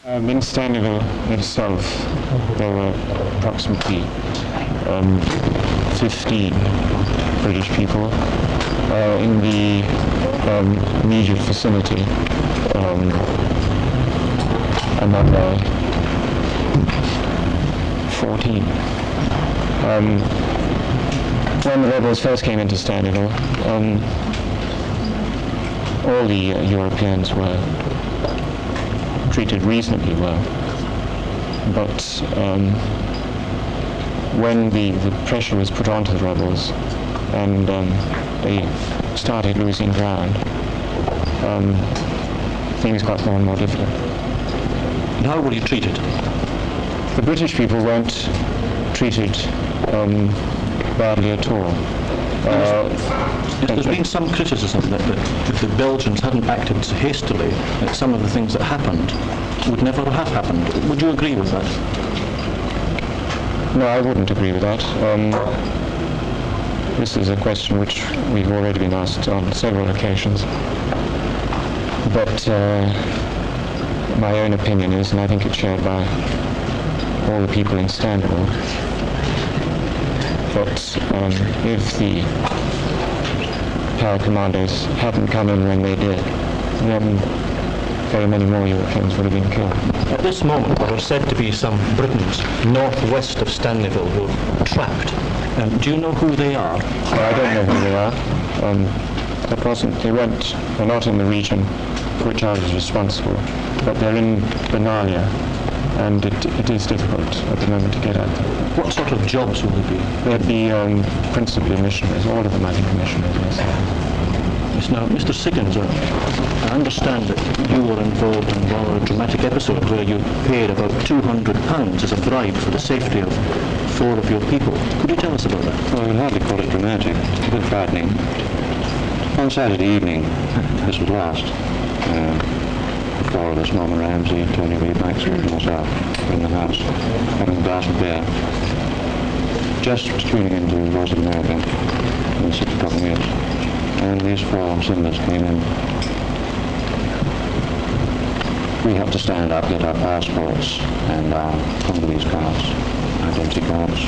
In Stanleyville itself, there were approximately 15 British people. In the immediate vicinity, another 14. When the rebels first came into Stanleyville, all the Europeans were treated reasonably well, but when the pressure was put onto the rebels and they started losing ground, things got more and more difficult. And how were you treated? The British people weren't treated badly at all. There's been some criticism that if the Belgians hadn't acted hastily, that some of the things that happened would never have happened. Would you agree with that? No, I wouldn't agree with that. This is a question which we've already been asked on several occasions. But my own opinion is, and I think it's shared by all the people in Stanleyville, that if the paracommandos hadn't come in when they did, then very many more Europeans would have been killed. At this moment, there are said to be some Britons northwest of Stanleyville who are trapped. Do you know who they are? Well, I don't know who they are. They're not in the region for which I was responsible, but they're in Benalia, and it is difficult at the moment to get at them. What sort of jobs will they be? They'd be principally missionaries, all of them I think are missionaries, yes. Yes, now, Mr. Siggins, I understand that you were involved in a dramatic episode where you paid about £200 as a bribe for the safety of 4 of your people. Could you tell us about that? Well, I would hardly call it dramatic. It's a bit frightening. On Saturday evening, this was last, the 4 of us, Norman Ramsey, Tony Reed, Maxwell, and myself, were in the house, having a glass of beer, just tuning into Voice of America in the 6 o'clock news. And these 4 sinners came in. We had to stand up, get our passports and our Congolese cards, identity cards.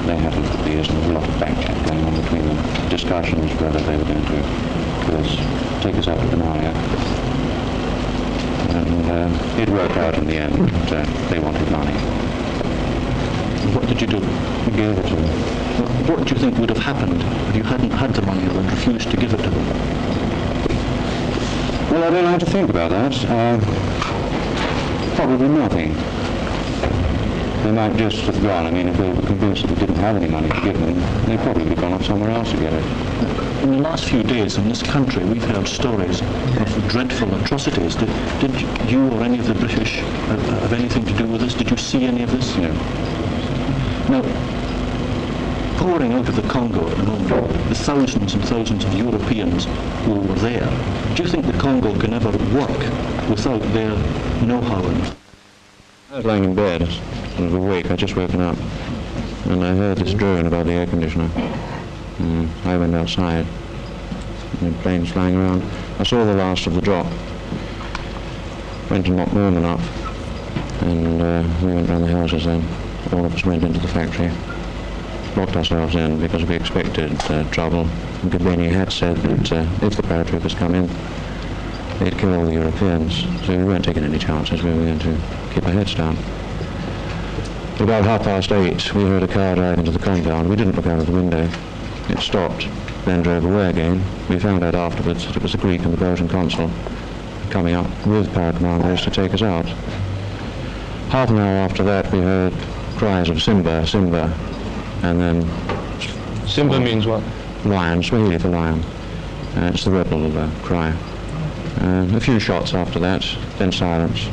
They had to look at these, and there was a lot of backchat going on between them. Discussions whether they were going to take us out to Benalia. And it worked out in the end. They wanted money. What did you do? We gave it to them. What do you think would have happened if you hadn't had the money and refused to give it to them? Well, I don't like to think about that. Probably nothing. They might just have gone. I mean, if they were convinced that we didn't have any money to give them, they'd probably have gone off somewhere else to get it. In the last few days in this country, we've heard stories of dreadful atrocities. Did you or any of the British have anything to do with this? Did you see any of this? No. Now, pouring out of the Congo at the moment, the thousands and thousands of Europeans who were there, do you think the Congo can ever work without their know-how in it? I was lying in bed, I was awake, I'd just woken up, and I heard this drone about the air conditioner. I went outside, and the planes flying around. I saw the last of the drop, went and knocked Norman up, and we went round the houses then. All of us went into the factory, locked ourselves in because we expected trouble. And Gabini had said that if the paratroopers come in, they'd kill all the Europeans, so we weren't taking any chances. We were going to keep our heads down. About 8:30, we heard a car drive into the compound. We didn't look out of the window. It stopped, then drove away again. We found out afterwards that it was the Greek and the Belgian consul coming up with paracommandos to take us out. Half an hour after that, we heard cries of Simba, Simba, and then... Simba means what? Lion, Swahili for lion. It's the rebel cry. A few shots after that, then silence.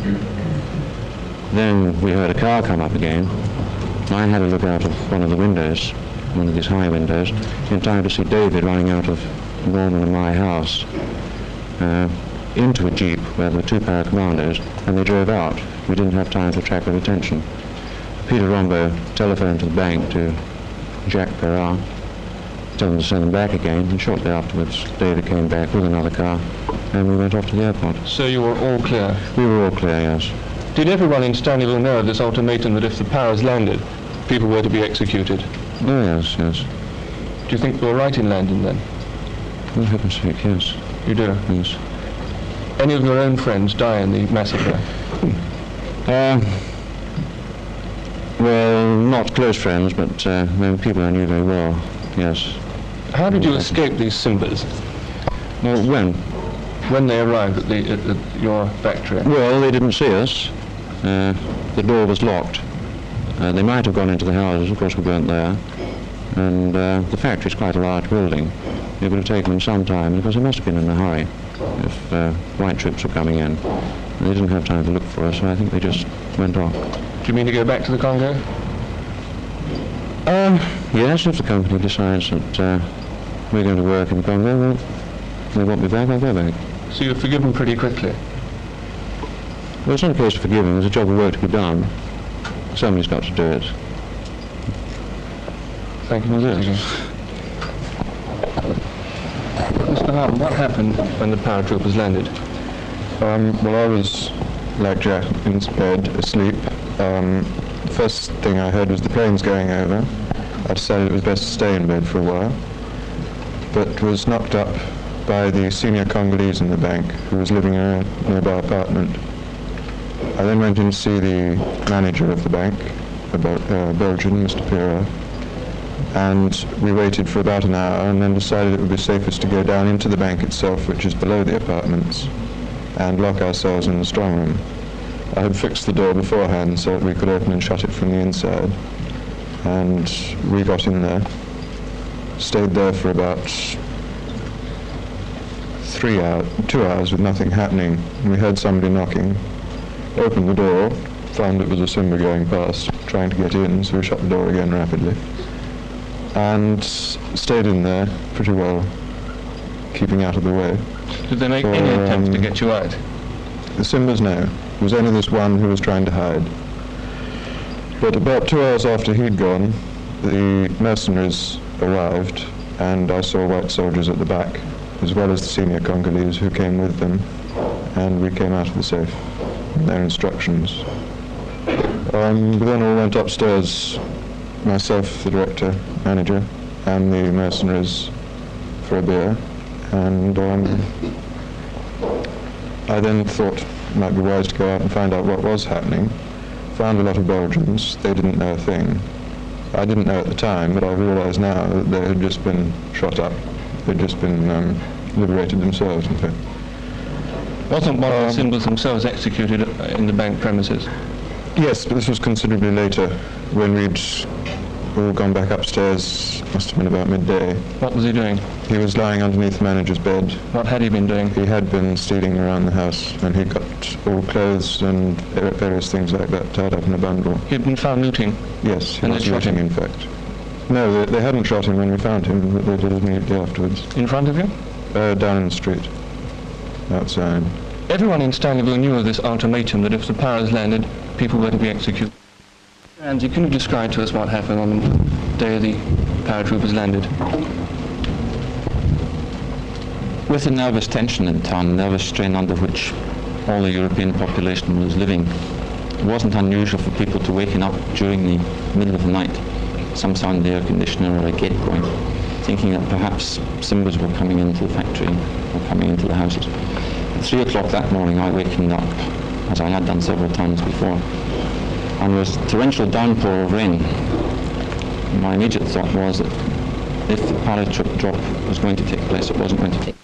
Then we heard a car come up again. I had a look out of one of the windows, one of these high windows, in time to see David running out of Norman and my house into a jeep where there were 2 paracommandos, and they drove out. We didn't have time to attract their attention. Peter Rombo telephoned to the bank to Jacques Perrin, told them to send them back again, and shortly afterwards David came back with another car, and we went off to the airport. So you were all clear? We were all clear, yes. Did everyone in Stanleyville know of this ultimatum that if the Paras landed, people were to be executed? Oh, yes, yes. Do you think they were right in landing then? For heaven's sake, yes. You do? Yes. Any of your own friends die in the massacre? Well, not close friends, but people I knew very well, yes. How did you escape these Simbas? Well, when? When they arrived at your factory? Well, they didn't see us. The door was locked. They might have gone into the houses, of course we weren't there. And the factory's quite a large building. It would have taken them some time, because they must have been in a hurry if white troops were coming in. And they didn't have time to look for us, so I think they just went off. Do you mean to go back to the Congo? Yes, if the company decides that we're going to work in Congo, well, they want me back, I'll go back. So you're forgiven pretty quickly? Well, it's not a case of forgiving, there's a job of work to be done. Somebody's got to do it. Thank you, Mr. Mr. Harden, what happened when the paratroopers landed? Well, I was, like Jack, in bed, asleep. The first thing I heard was the planes going over. I decided it was best to stay in bed for a while, but was knocked up by the senior Congolese in the bank, who was living in a nearby apartment. I then went in to see the manager of the bank, a Belgian, Mr. Pira, and we waited for about an hour and then decided it would be safest to go down into the bank itself, which is below the apartments, and lock ourselves in the strong room. I had fixed the door beforehand so that we could open and shut it from the inside, and we got in there, stayed there for about 2 hours with nothing happening. We heard somebody knocking, opened the door, found it was a Simba going past, trying to get in, so we shut the door again rapidly, and stayed in there pretty well, keeping out of the way. Did they make any attempts to get you out? The Simbas, no. There was only this one who was trying to hide. But about 2 hours after he'd gone, the mercenaries arrived, and I saw white soldiers at the back, as well as the senior Congolese who came with them, and we came out of the safe. Their instructions. We then all went upstairs, myself, the director, manager, and the mercenaries for a beer, and I then thought it might be wise to go out and find out what was happening. Found a lot of Belgians. They didn't know a thing. I didn't know at the time, but I realise now that they had just been shot up. They'd just been liberated themselves, in fact. Wasn't one of the Simbas themselves executed in the bank premises? Yes, but this was considerably later, when we'd all gone back upstairs. Must have been about midday. What was he doing? He was lying underneath the manager's bed. What had he been doing? He had been stealing around the house, and he got all clothes and various things like that tied up in a bundle. He'd been found looting? Yes, he and was they shot looting, him? in fact. No, they hadn't shot him when we found him, but they did immediately afterwards. In front of you? Down in the street, outside. Everyone in Stanleyville knew of this ultimatum that if the Paras landed, people were to be executed. Andy, can you describe to us what happened on the day the paratroopers landed? With the nervous tension in town, nervous strain under which all the European population was living, it wasn't unusual for people to waken up during the middle of the night, some sound in the air conditioner or a gate going, thinking that perhaps Simbas were coming into the factory or coming into the houses. At 3 o'clock that morning, I wakened up, as I had done several times before, and there was a torrential downpour of rain. My immediate thought was that if the paratroop drop was going to take place, it wasn't going to take.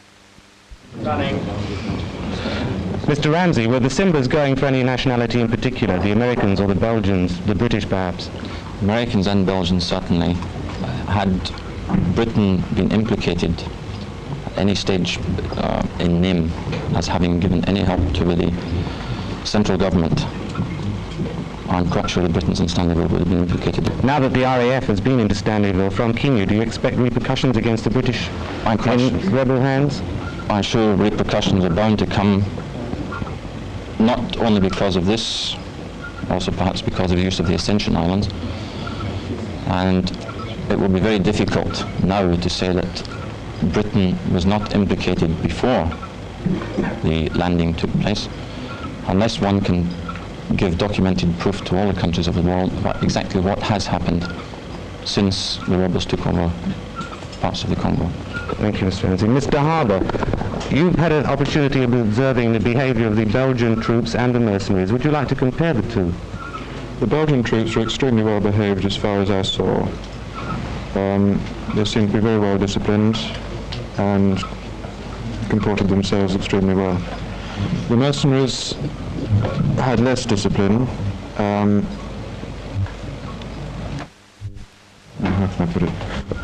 Mr. Ramsey, were the Simbas going for any nationality in particular, the Americans or the Belgians, the British perhaps? Americans and Belgians certainly. Had Britain been implicated at any stage in name as having given any help to the central government, I'm quite sure the Britons in Stanleyville would have been implicated. Now that the RAF has been into Stanleyville from Kenya, do you expect repercussions against the British in rebel hands? I'm sure repercussions are bound to come, not only because of this, also perhaps because of the use of the Ascension Islands. And it will be very difficult now to say that Britain was not implicated before the landing took place, unless one can give documented proof to all the countries of the world about exactly what has happened since the rebels took over parts of the Congo. Thank you, Mr. Ramsey. Mr. Harbour, you've had an opportunity of observing the behaviour of the Belgian troops and the mercenaries. Would you like to compare the two? The Belgian troops were extremely well behaved as far as I saw. They seemed to be very well disciplined and comported themselves extremely well. The mercenaries had less discipline. How can I put it?